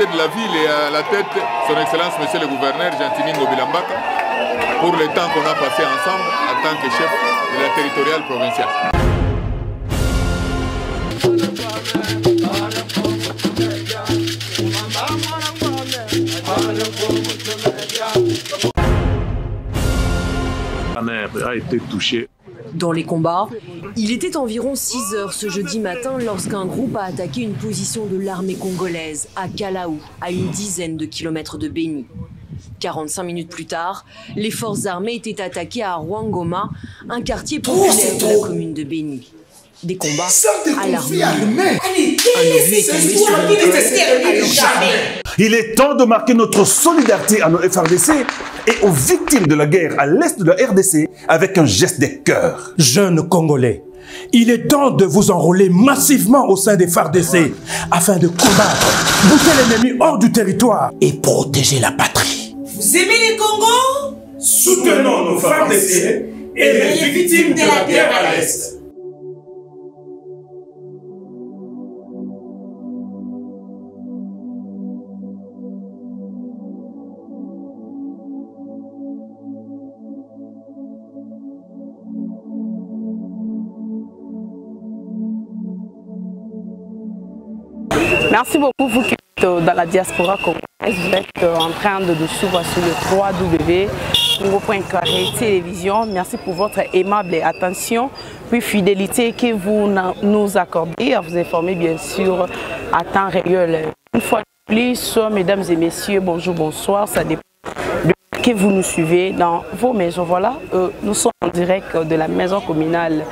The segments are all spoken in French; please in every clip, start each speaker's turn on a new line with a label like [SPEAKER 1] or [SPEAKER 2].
[SPEAKER 1] sécurité de la ville et à la tête, son Excellence, Monsieur le Gouverneur, Jantiningo Bilambaka, pour le temps qu'on a passé ensemble en tant que chef de la territoriale provinciale.
[SPEAKER 2] A été touché.
[SPEAKER 3] Dans les combats, il était environ 6 heures ce jeudi matin lorsqu'un groupe a attaqué une position de l'armée congolaise à Kalaou, à une dizaine de kilomètres de Béni. 45 minutes plus tard, les forces armées étaient attaquées à Rwangoma, un quartier populaire de la commune de Béni. Des combats alarmants. Un obus est tombé sur une gueule, alors jamais.
[SPEAKER 4] Il est temps de marquer notre solidarité à nos FRDC et aux victimes de la guerre à l'est de la RDC avec un geste des cœurs.
[SPEAKER 5] Jeunes Congolais, il est temps de vous enrôler massivement au sein des FARDC afin de combattre, bouter l'ennemi hors du territoire et protéger la patrie.
[SPEAKER 6] Vous aimez les Congos?
[SPEAKER 5] Soutenons nos FARDC et les victimes de la guerre à l'est.
[SPEAKER 7] Merci beaucoup, vous qui êtes dans la diaspora congolaise. Vous êtes en train de nous suivre sur le www.congo.carré télévision. Merci pour votre aimable attention puis fidélité que vous nous accordez à vous informer bien sûr à temps réel. Une fois de plus, mesdames et messieurs, bonjour, bonsoir. Ça dépend de que vous nous suivez dans vos maisons. Voilà, nous sommes en direct de la maison communale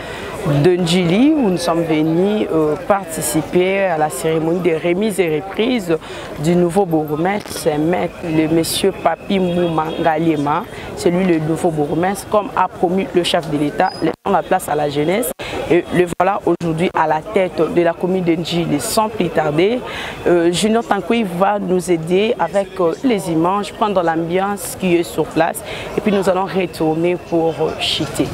[SPEAKER 7] de Ndjili où nous sommes venus participer à la cérémonie de remise et reprise du nouveau bourgmestre, le monsieur Papi Moumangalema, c'est lui le nouveau bourgmestre, comme a promis le chef de l'État, laissons la place à la jeunesse. Et le voilà aujourd'hui à la tête de la commune de Ndjili. Sans plus tarder, Junior Tankoui va nous aider avec les images, prendre l'ambiance qui est sur place et puis nous allons retourner pour chiter.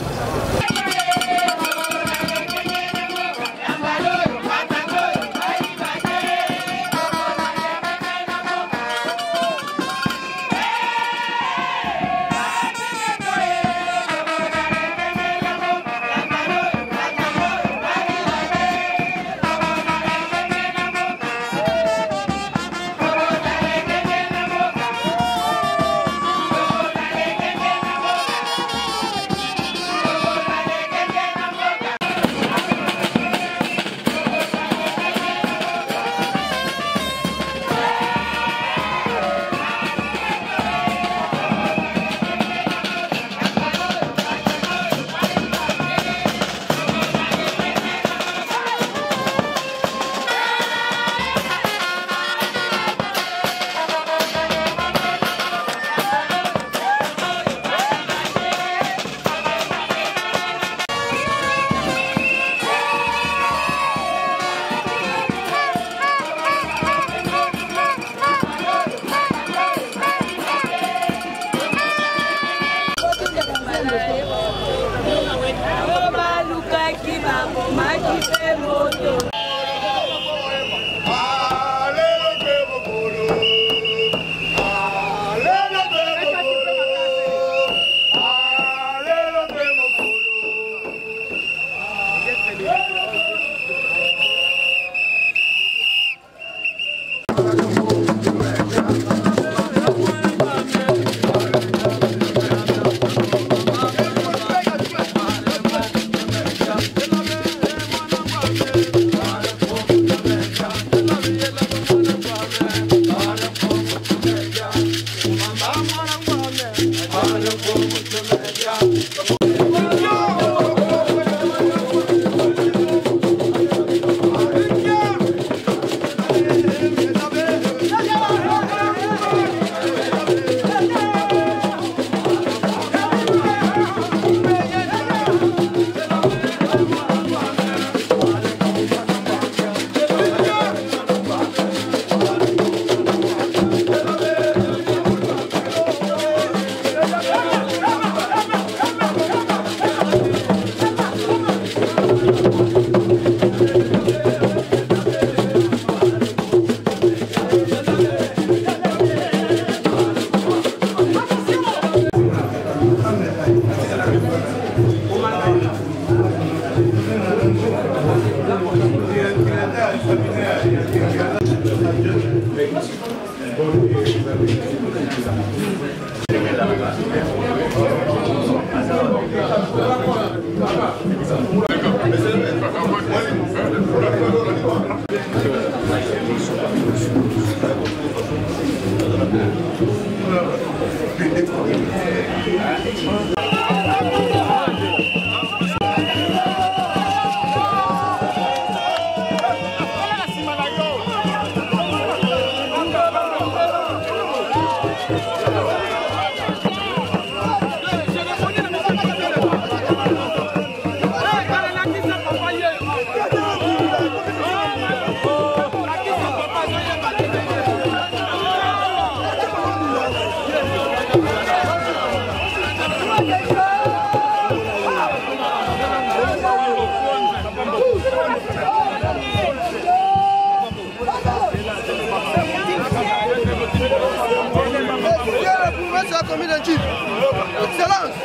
[SPEAKER 8] Excellence,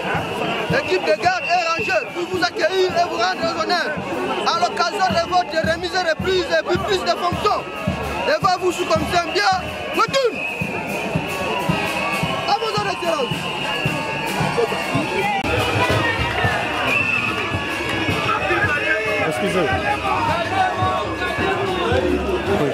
[SPEAKER 8] l'équipe de garde est rangée pour vous accueillir et vous rendre honneur à l'occasion de votre remise et reprise et puis plus de fonctions. Et va vous sous comme ça bien, retourne. À vos ordres, Excellence.
[SPEAKER 2] Excusez. Oui.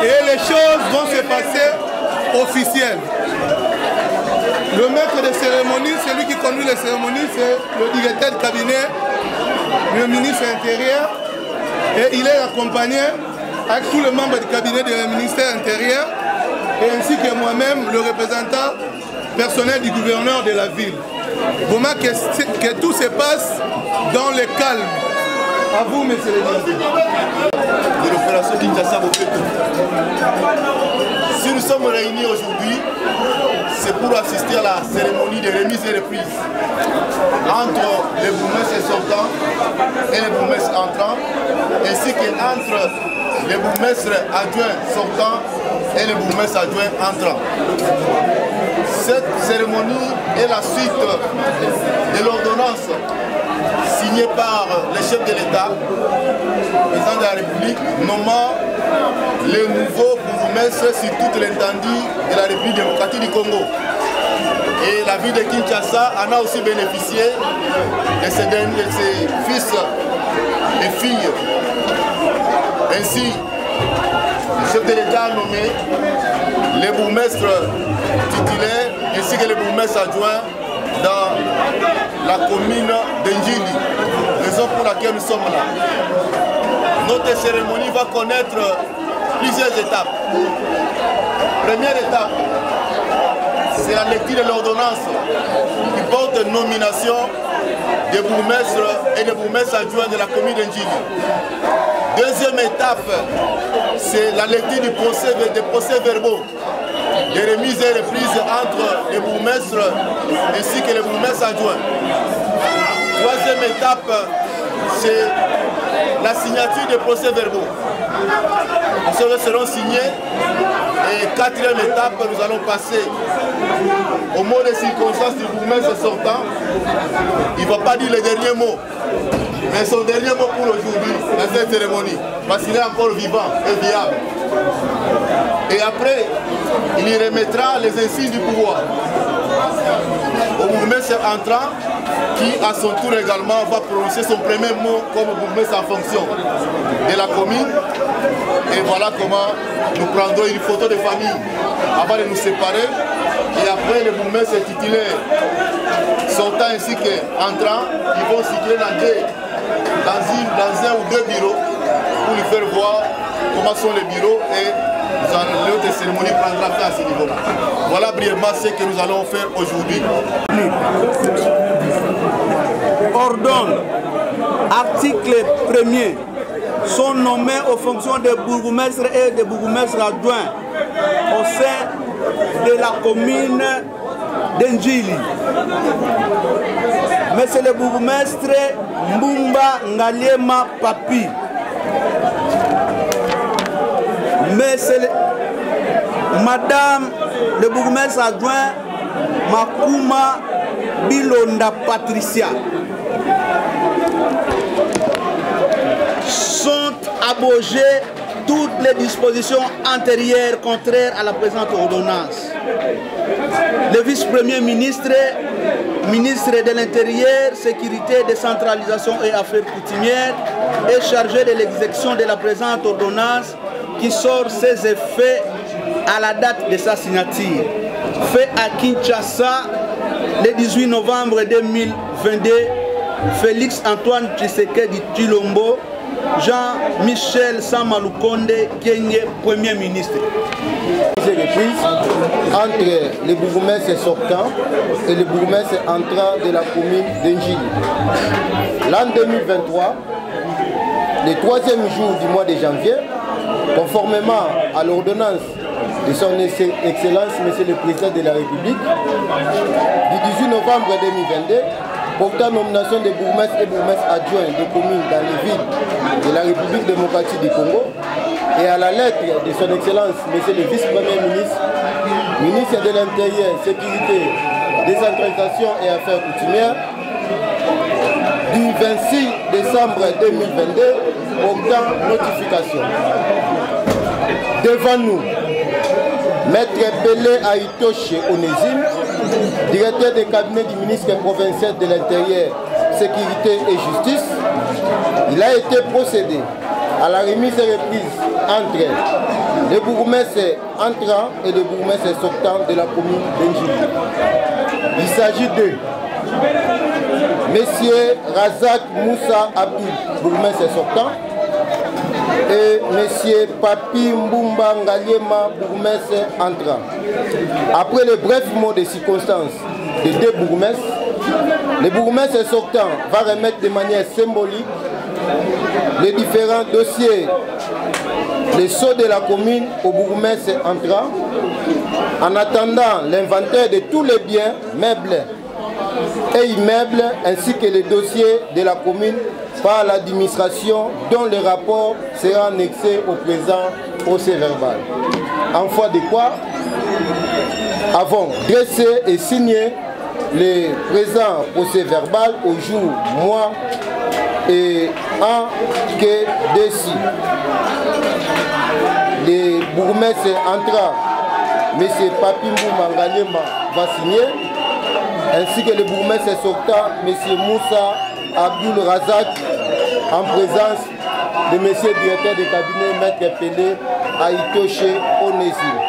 [SPEAKER 8] Et les choses vont se passer officielles. Le maître de cérémonie, celui qui conduit les cérémonies, c'est le directeur de cabinet, le ministre intérieur, et il est accompagné avec tous les membres du cabinet du ministère intérieur, et ainsi que moi-même, le représentant personnel du gouverneur de la ville. Vraiment que tout se passe dans le calme. À vous, monsieur le directeur.
[SPEAKER 9] De l'opération Kinshasa Bopeto. Si nous sommes réunis aujourd'hui, c'est pour assister à la cérémonie de remise et reprise entre les bourgmestres sortants et les bourgmestres entrants, ainsi qu'entre les bourgmestres adjoints sortants et les bourgmestres adjoints entrants. Cette cérémonie est la suite de l'ordonnance signée par le chef de l'État, le président de la République, nommant les nouveaux bourgmestres sur toute l'étendue de la République démocratique du Congo. Et la ville de Kinshasa en a aussi bénéficié de ses fils et filles. Ainsi, le chef de l'État a nommé les bourgmestres titulaires ainsi que les bourgmestres adjoints dans la commune d'Enjili, raison pour laquelle nous sommes là. Notre cérémonie va connaître plusieurs étapes. Première étape, c'est la lecture de l'ordonnance qui porte nomination des bourgmestres et des bourgmestres adjoints de la commune d'Enjili. Deuxième étape, c'est la lecture des procès-verbaux, des remises et reprises entre les bourgmestres ainsi que les bourgmestres adjoints. Troisième étape, c'est la signature des procès-verbaux. Ils seront signés. Et quatrième étape, nous allons passer au mot de circonstance du bourgmestre sortant. Il ne va pas dire le dernier mot, mais son dernier mot pour aujourd'hui, dans cette cérémonie, parce qu'il est encore vivant et viable. Et après, il y remettra les insignes du pouvoir au bourgmestre entrant, qui à son tour également va prononcer son premier mot comme bourgmestre en fonction de la commune. Et voilà comment nous prendrons une photo de famille avant de nous séparer Et après, le bourgmestre titulaire sortant ainsi qu'entrant, ils vont circuler dans un ou deux bureaux pour lui faire voir comment sont les bureaux et l'autre cérémonie prendra fin à ce niveau-là. Voilà brièvement ce que nous allons faire aujourd'hui.
[SPEAKER 10] Ordonne, article 1er, sont nommés aux fonctions de bourgmestre et de bourgmestre adjoint au sein de la commune d'Endjili. Monsieur le bourgmestre Mbumba Ngaliema Papi. Madame le bourgmestre adjoint Makuma Bilonda Patricia. Sont abrogées toutes les dispositions antérieures contraires à la présente ordonnance. Le vice-premier ministre, ministre de l'Intérieur, Sécurité, Décentralisation et Affaires coutumières, est chargé de l'exécution de la présente ordonnance qui sort ses effets à la date de sa signature. Fait à Kinshasa le 18 novembre 2022, Félix Antoine Tshisekedi Tshilombo, Jean-Michel Samalukonde Kenge, Premier ministre.
[SPEAKER 9] Entre les bourgmestres sortants et les bourgmestres entrants de la commune d'Endjili. L'an 2023, le troisième jour du mois de janvier, conformément à l'ordonnance de son Excellence, Monsieur le Président de la République, du 18 novembre 2022, portant nomination des bourgmestres et bourgmestres adjoints de communes dans les villes de la République démocratique du Congo, et à la lettre de son Excellence, Monsieur le Vice-Premier ministre, ministre de l'Intérieur, Sécurité, Décentralisation et Affaires coutumières, du 26 décembre 2022, portant notification. Devant nous, Maître Belé Aïtoshe Onésime, directeur des cabinets du ministre provincial de l'Intérieur, Sécurité et Justice, il a été procédé à la remise et reprise entre les bourgmestres entrants et les bourgmestres sortants de la commune d'Endjili. Il s'agit de Monsieur Razak Moussa Abdul, bourgmestre sortant, et Monsieur Papi Mbumba Ngaliema, bourgmestre entrant. Après le bref mot de circonstances des deux bourgmestres, le bourgmestre sortant va remettre de manière symbolique les différents dossiers, les sceaux de la commune au bourgmestre entrant, en attendant l'inventaire de tous les biens, meubles et immeubles, ainsi que les dossiers de la commune par l'administration dont le rapport sera annexé au présent procès-verbal. En foi de quoi, avons dressé et signé le présent procès-verbal au jour, mois et an que décis. Les bourgmestres entrants, M. Papi Mbumba Ngaliema va signer, ainsi que le bourgmestre sortant, M. Moussa Abdul Razak, en présence de M. directeur de cabinet, Maître Pelé Aïtoshe Onésime.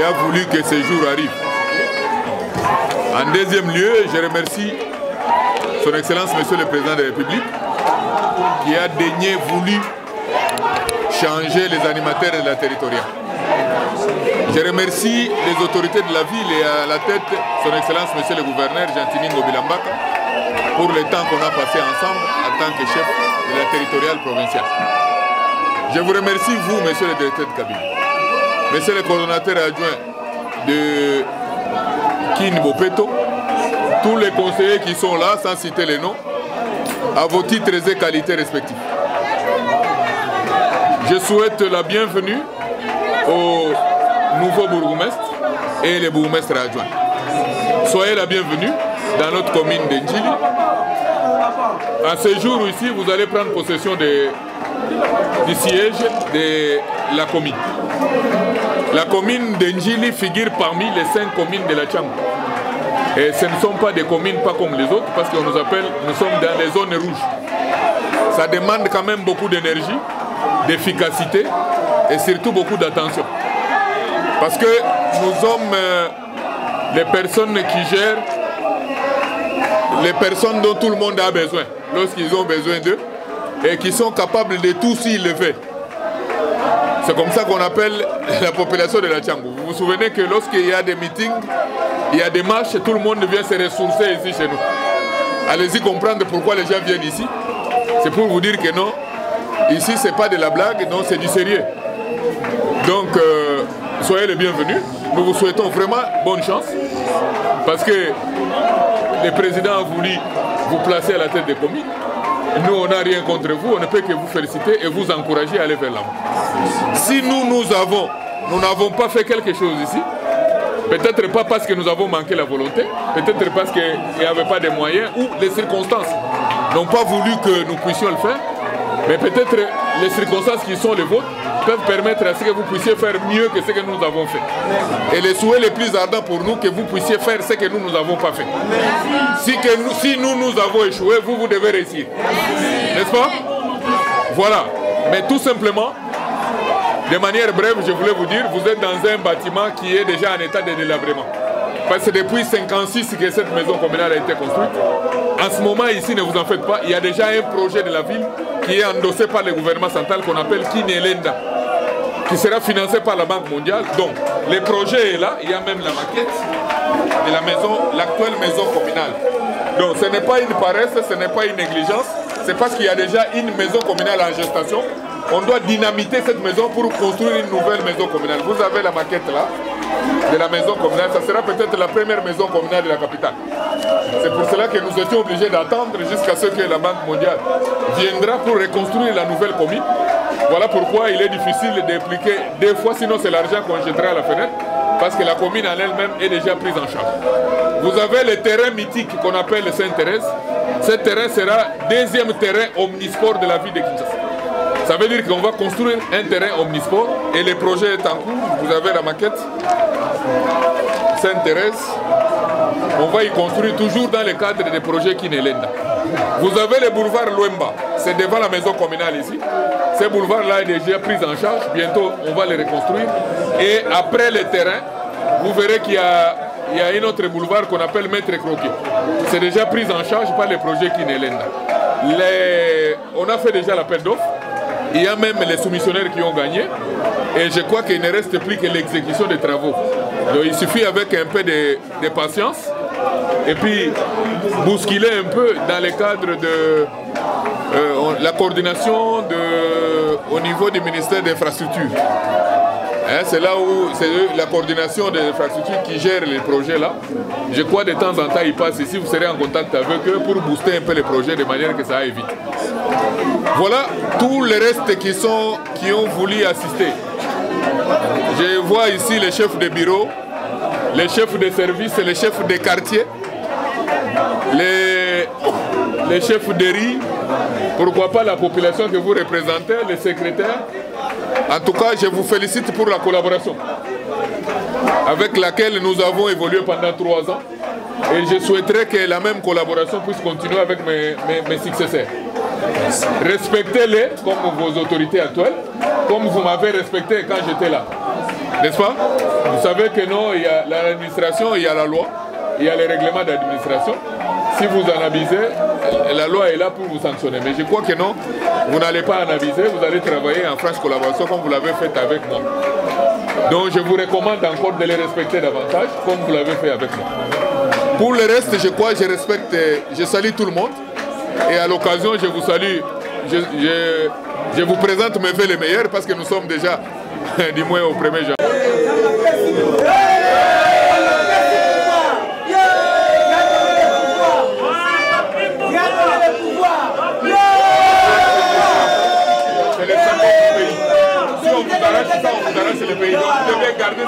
[SPEAKER 1] qui a voulu que ce jour arrive. En deuxième lieu, je remercie Son Excellence Monsieur le Président de la République qui a daigné voulu changer les animateurs de la territoriale. Je remercie les autorités de la ville et à la tête Son Excellence Monsieur le Gouverneur Jean-Timingo Bilambaka pour le temps qu'on a passé ensemble en tant que chef de la territoriale provinciale. Je vous remercie, vous, Monsieur le Directeur de cabinet, Monsieur le coordonnateur adjoint de Kin Bopeto, tous les conseillers qui sont là, sans citer les noms, à vos titres et qualités respectifs. Je souhaite la bienvenue aux nouveaux bourgmestres et les bourgmestres adjoints. Soyez la bienvenue dans notre commune d'Endjili. À ce jour ici, vous allez prendre possession du siège de la commune. La commune d'Endjili figure parmi les 5 communes de la Tchamba. Et ce ne sont pas des communes pas comme les autres parce qu'on nous appelle, nous sommes dans les zones rouges. Ça demande quand même beaucoup d'énergie, d'efficacité et surtout beaucoup d'attention. Parce que nous sommes les personnes qui gèrent les personnes dont tout le monde a besoin lorsqu'ils ont besoin d'eux et qui sont capables de tout s'ils le font. C'est comme ça qu'on appelle la population de la Tchamba. Vous vous souvenez que lorsqu'il y a des meetings, il y a des marches, tout le monde vient se ressourcer ici chez nous. Allez-y comprendre pourquoi les gens viennent ici. C'est pour vous dire que non, ici c'est pas de la blague, non, c'est du sérieux. Donc, soyez les bienvenus. Nous vous souhaitons vraiment bonne chance parce que le président a voulu vous placer à la tête des communes. Nous, on n'a rien contre vous, on ne peut que vous féliciter et vous encourager à aller vers l'avant. Si nous n'avons pas fait quelque chose ici, peut-être pas parce que nous avons manqué la volonté, peut-être parce qu'il n'y avait pas de moyens ou les circonstances n'ont pas voulu que nous puissions le faire, mais peut-être les circonstances qui sont les vôtres peuvent permettre à ce que vous puissiez faire mieux que ce que nous avons fait. Et les souhaits les plus ardents pour nous, que vous puissiez faire ce que nous n'avons pas fait. Si nous avons échoué, vous devez réussir. N'est-ce pas? Voilà. Mais tout simplement, de manière brève, je voulais vous dire, vous êtes dans un bâtiment qui est déjà en état de délabrement. Parce que depuis 1956 que cette maison communale a été construite, en ce moment ici, ne vous en faites pas, il y a déjà un projet de la ville qui est endossé par le gouvernement central qu'on appelle Kinelenda, qui sera financé par la Banque mondiale. Donc, le projet est là, il y a même la maquette de la maison, l'actuelle maison communale. Donc, ce n'est pas une paresse, ce n'est pas une négligence, c'est parce qu'il y a déjà une maison communale en gestation. On doit dynamiter cette maison pour construire une nouvelle maison communale. Vous avez la maquette là, de la maison communale. Ça sera peut-être la première maison communale de la capitale. C'est pour cela que nous étions obligés d'attendre jusqu'à ce que la Banque mondiale viendra pour reconstruire la nouvelle commune. Voilà pourquoi il est difficile d'impliquer 2 fois, sinon c'est l'argent qu'on jettera à la fenêtre, parce que la commune en elle-même est déjà prise en charge. Vous avez le terrain mythique qu'on appelle le Sainte-Thérèse. Ce terrain sera 2e terrain omnisport de la ville de Kinshasa. Ça veut dire qu'on va construire un terrain omnisport et le projet est en cours. Vous avez la maquette Sainte-Thérèse. On va y construire toujours dans le cadre des projets Kinelenda. Vous avez le boulevard Luemba, c'est devant la maison communale ici. Ce boulevard-là est déjà pris en charge. Bientôt, on va le reconstruire. Et après le terrain, vous verrez qu'il y a un autre boulevard qu'on appelle Maître Croquet. C'est déjà pris en charge par les projets Kinelenda. On a fait déjà l'appel d'offres. Il y a même les soumissionnaires qui ont gagné. Et je crois qu'il ne reste plus que l'exécution des travaux. Donc il suffit avec un peu de patience et puis bousculer un peu dans le cadre de la coordination au niveau du ministère des Infrastructures. C'est là où c'est la coordination des infrastructures qui gère les projets là. Je crois de temps en temps ils passent ici, vous serez en contact avec eux pour booster un peu les projets de manière que ça aille vite. Voilà tous les restes qui ont voulu assister. Je vois ici les chefs de bureau, les chefs de service, les chefs de quartier, les chefs de riz, pourquoi pas la population que vous représentez, les secrétaires. En tout cas, je vous félicite pour la collaboration avec laquelle nous avons évolué pendant 3 ans. Et je souhaiterais que la même collaboration puisse continuer avec mes successeurs. Respectez-les comme vos autorités actuelles, comme vous m'avez respecté quand j'étais là. N'est-ce pas? Vous savez que non, il y a l'administration, il y a la loi, il y a les règlements d'administration. Si vous en abusez, la loi est là pour vous sanctionner. Mais je crois que non, vous n'allez pas en abuser, vous allez travailler en franche collaboration comme vous l'avez fait avec moi. Donc je vous recommande encore de les respecter davantage comme vous l'avez fait avec moi. Pour le reste, je crois, je salue tout le monde. Et à l'occasion, je vous salue, je vous présente mes vœux les meilleurs parce que nous sommes déjà, du moins au 1er janvier. Ça, on vous arrache le pays. Donc vous devez garder ça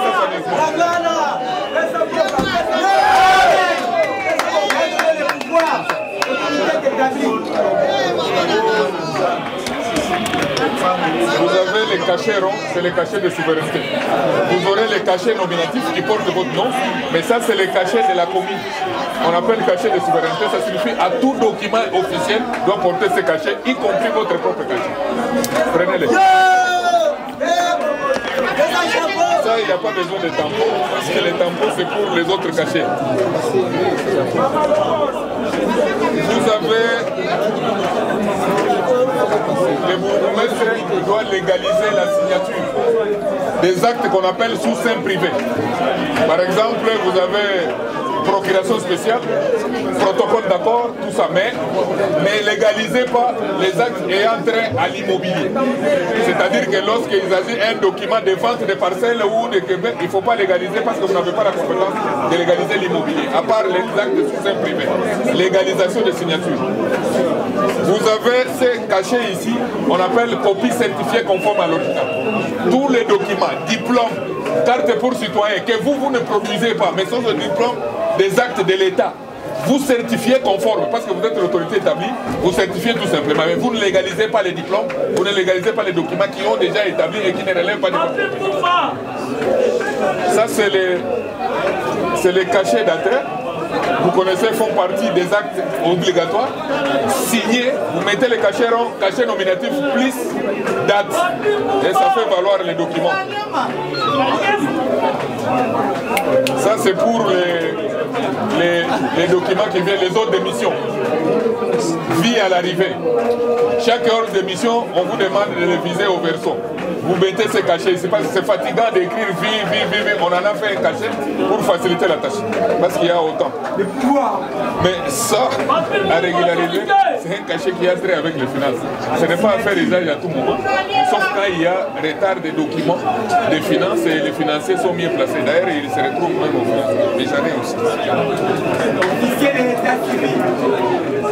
[SPEAKER 1] Vous avez les cachets ronds, c'est les cachets de souveraineté. Vous aurez les cachets nominatifs qui portent votre nom, mais ça c'est les cachets de la commune. On appelle cachet de souveraineté, ça signifie à tout document officiel doit porter ces cachets, y compris votre propre cachet. Prenez-les. Ça, il n'y a pas besoin de tampons, parce que les tampons, c'est pour les autres cachets. Vous avez les bourgmestres qui doivent légaliser la signature des actes qu'on appelle sous seing privé. Par exemple, vous avez procuration spéciale, protocole d'accord, tout ça, mais ne légalisez pas les actes ayant trait à l'immobilier. C'est-à-dire que lorsqu'il s'agit d'un document de vente de parcelles ou de Québec, il ne faut pas légaliser parce que vous n'avez pas la compétence de légaliser l'immobilier, à part les actes sous seing privé. Légalisation de signature. Vous avez ces cachets ici, on appelle copie certifiée conforme à l'ORICA. Tous les documents, diplômes, carte pour citoyens, que vous ne produisez pas, mais sont le diplôme des actes de l'État. Vous certifiez conforme, parce que vous êtes l'autorité établie, vous certifiez tout simplement, mais vous ne légalisez pas les diplômes, vous ne légalisez pas les documents qui ont déjà établi et qui ne relèvent pas de votre compétence. Ça, c'est les cachets d'entrée. Vous connaissez, font partie des actes obligatoires. Signés, vous mettez les cachets ronds, cachets nominatifs plus date. Et ça fait valoir les documents. Ça, c'est pour les documents qui viennent, les ordres de mission. Vie à l'arrivée. Chaque ordre de mission, on vous demande de les viser au verso. Vous mettez ces cachets. C'est fatigant d'écrire vie. On en a fait un cachet pour faciliter la tâche. Parce qu'il y a autant. Mais ça, à régularité, c'est un cachet qui a trait avec les finances. Ce n'est pas à faire usage à tout moment. Sauf quand il y a retard des documents des finances et les financiers sont mieux placés. D'ailleurs, ils se retrouvent même aux finances. Mais j'en ai aussi.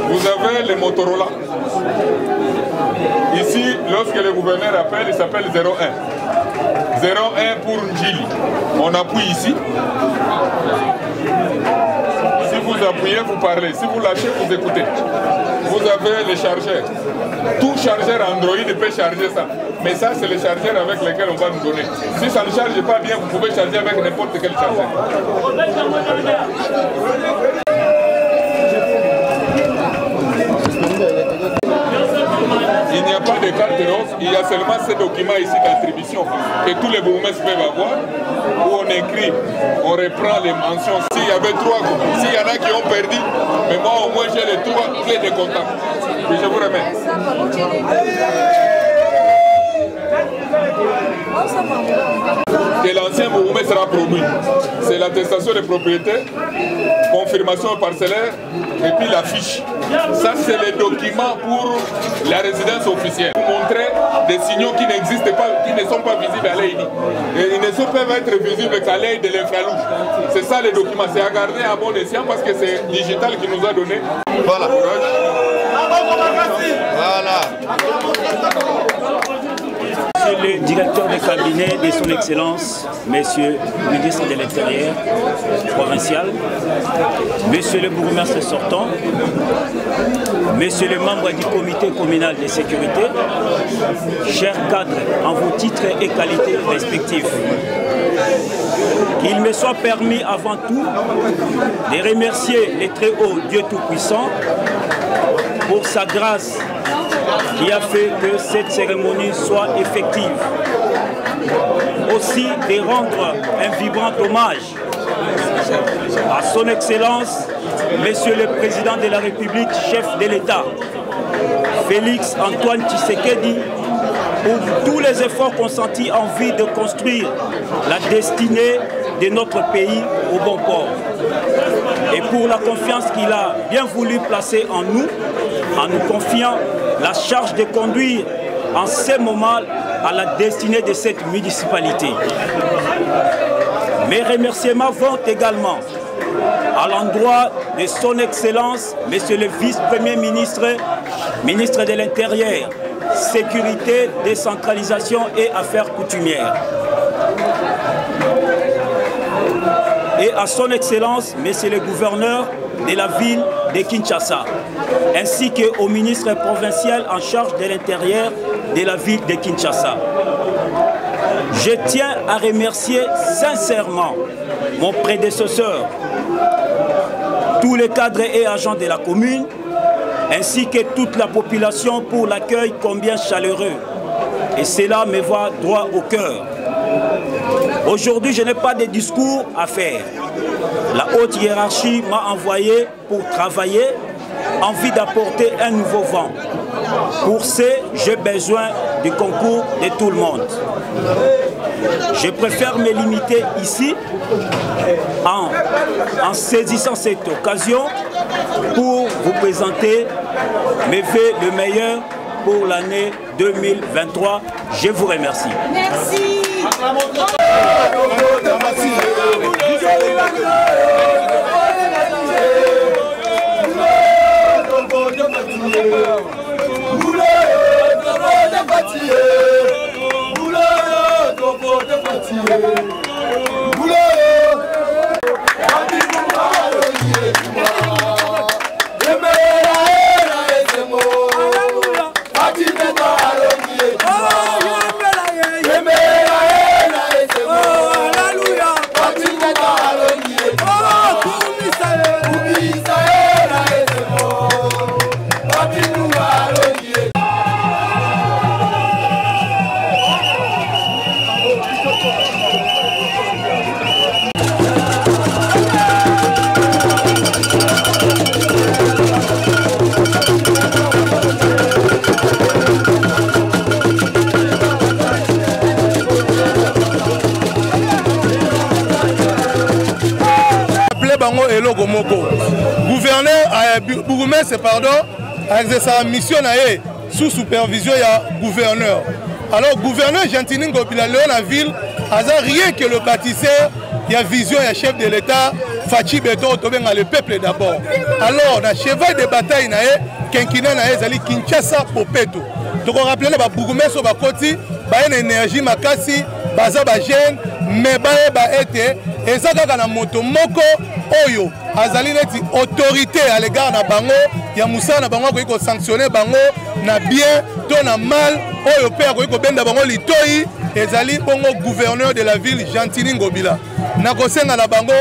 [SPEAKER 1] Vous avez les Motorola. Ici, lorsque le gouverneur appelle, il s'appelle 01. 01 pour Njili. On appuie ici. Si vous appuyez, vous parlez. Si vous lâchez, vous écoutez. Vous avez les chargeurs. Tout chargeur Android peut charger ça. Mais ça, c'est les chargeurs avec lesquels on va nous donner. Si ça ne charge pas bien, vous pouvez charger avec n'importe quel chargeur. Il n'y a pas de carte rose, il y a seulement ces documents ici d'attribution que tous les bourgmestres peuvent avoir, où on écrit, on reprend les mentions. S'il y avait 3 groupes, s'il y en a qui ont perdu, mais moi au moins j'ai les 3 clés de contact. Et je vous remercie. Que l'ancien bourgmestre sera produit. C'est l'attestation de propriété, confirmation parcellaire et puis la fiche. Ça, c'est les documents pour la résidence officielle. Vous montrer des signaux qui n'existent pas, qui ne sont pas visibles à l'œil. Et ils ne peuvent être visibles qu'à l'œil de l'infrarouge. C'est ça les documents. C'est à garder à bon escient parce que c'est digital qui nous a donné. Voilà. Voilà.
[SPEAKER 11] Monsieur le directeur de cabinet de son Excellence, Monsieur le ministre de l'Intérieur provincial, Monsieur le bourgmestre sortant, Monsieur le membre du comité communal de sécurité, chers cadres en vos titres et qualités respectifs, qu'il me soit permis avant tout de remercier le très haut Dieu Tout-Puissant pour sa grâce qui a fait que cette cérémonie soit effective. aussi de rendre un vibrant hommage à son Excellence, Monsieur le Président de la République, chef de l'État, Félix Antoine Tshisekedi, pour tous les efforts consentis en vue de construire la destinée de notre pays au bon port. Et pour la confiance qu'il a bien voulu placer en nous confiant la charge de conduire en ce moment à la destinée de cette municipalité. Mes remerciements vont également à l'endroit de son Excellence, Monsieur le Vice-Premier ministre, ministre de l'Intérieur, Sécurité, Décentralisation et Affaires coutumières. Et à son Excellence, Monsieur le Gouverneur de la ville de Kinshasa, ainsi qu'au ministre provincial en charge de l'Intérieur de la ville de Kinshasa. Je tiens à remercier sincèrement mon prédécesseur, tous les cadres et agents de la commune, ainsi que toute la population pour l'accueil combien chaleureux. Et cela me va droit au cœur. Aujourd'hui, je n'ai pas de discours à faire. La haute hiérarchie m'a envoyé pour travailler en vue d'apporter un nouveau vent. Pour ce, j'ai besoin du concours de tout le monde. Je préfère me limiter ici en saisissant cette occasion pour vous présenter mes vœux le meilleur pour l'année 2023. Je vous remercie.
[SPEAKER 6] Merci.
[SPEAKER 8] Gouverneur, bourgmestre, pardon, a exercé sa mission sous supervision du gouverneur. Alors, gouverneur Gentini Ngobila, la ville, a rien que le bâtisseur, il y a vision, il y a chef de l'État, Fachi Beto, le peuple d'abord. Alors, dans le cheval de bataille, Kenkina, Zali Kinshasa, Popeto. Donc, on rappelle que le bourgmestre, il y a une énergie, makasi, baza ba jeune, mais ba été, et ça, quand on a moto moko, oyo, azali neti autorité à l'égard na bango, ya Moussa na bango ko sanctionner bango na bien to na mal, oyo père ko benda bango litoi, ezali bongo gouverneur de la ville Gentini Ngobila. Na kosenga na bango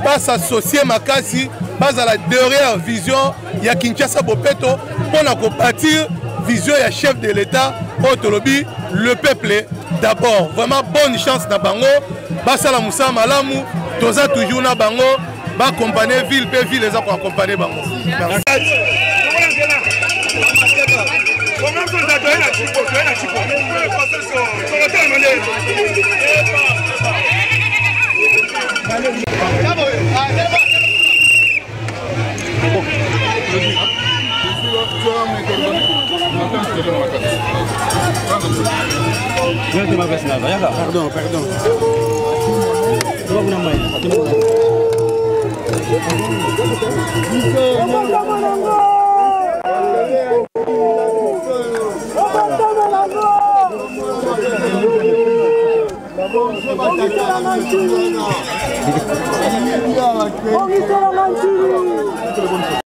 [SPEAKER 8] pas s'associer makasi, pas à la derrière vision ya Kinshasa Bopeto pour na ko bâtir vision ya chef de l'État, Otolobi, le peuple d'abord. Vraiment bonne chance na bango, basala Moussa malamu, toza toujours na bango. Va accompagner ville, puis ville les a pour accompagner bango. Merci. Pardon.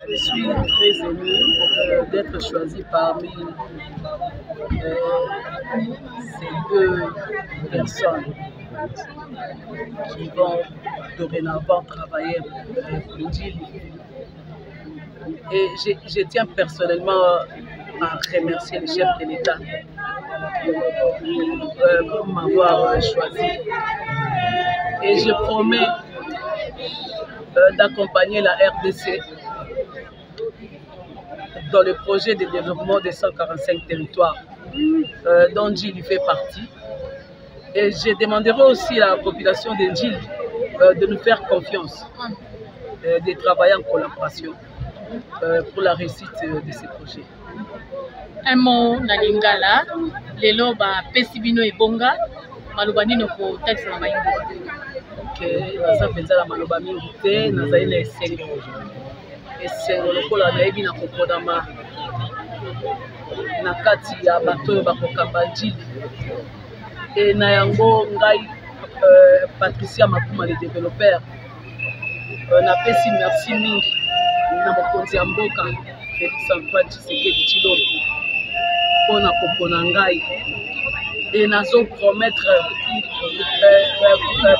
[SPEAKER 12] Je suis très ému d'être choisi parmi ces deux personnes qui vont dorénavant travailler pour Ndjili. Et je tiens personnellement à remercier le chef de l'État pour m'avoir choisi. Et je promets d'accompagner la RDC dans le projet de développement des 145 territoires dont Ndjili fait partie. Et je demanderai aussi à la population de Ndjili de nous faire confiance, de travailler en collaboration pour la réussite de ces projets.
[SPEAKER 13] Un mot na lingala, lelo ba pesibino ebonga, maloba nino ko texte na mayimbo.
[SPEAKER 12] Ok, naza penza la maloba mingi te, nazali na esengo. Esengo lokola nayebi na kokodama na kati ya bato oyo bakokamba Ndjili. Et na yango ngai Patricia Makuma le développeur napesi merci mingi na mokonzi ya mboka Félix Antoine Tshisekedi Tshilombo mpona kopona ngai et nazo promettre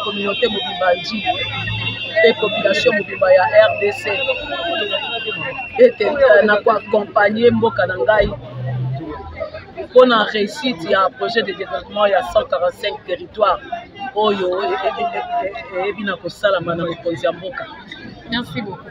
[SPEAKER 12] communauté mobimba Ndjili et population mobimba ya RDC ete nako accompagner mboka na ngai pour la réussite, il y a un projet de développement, il y a 145 territoires.
[SPEAKER 13] Merci beaucoup.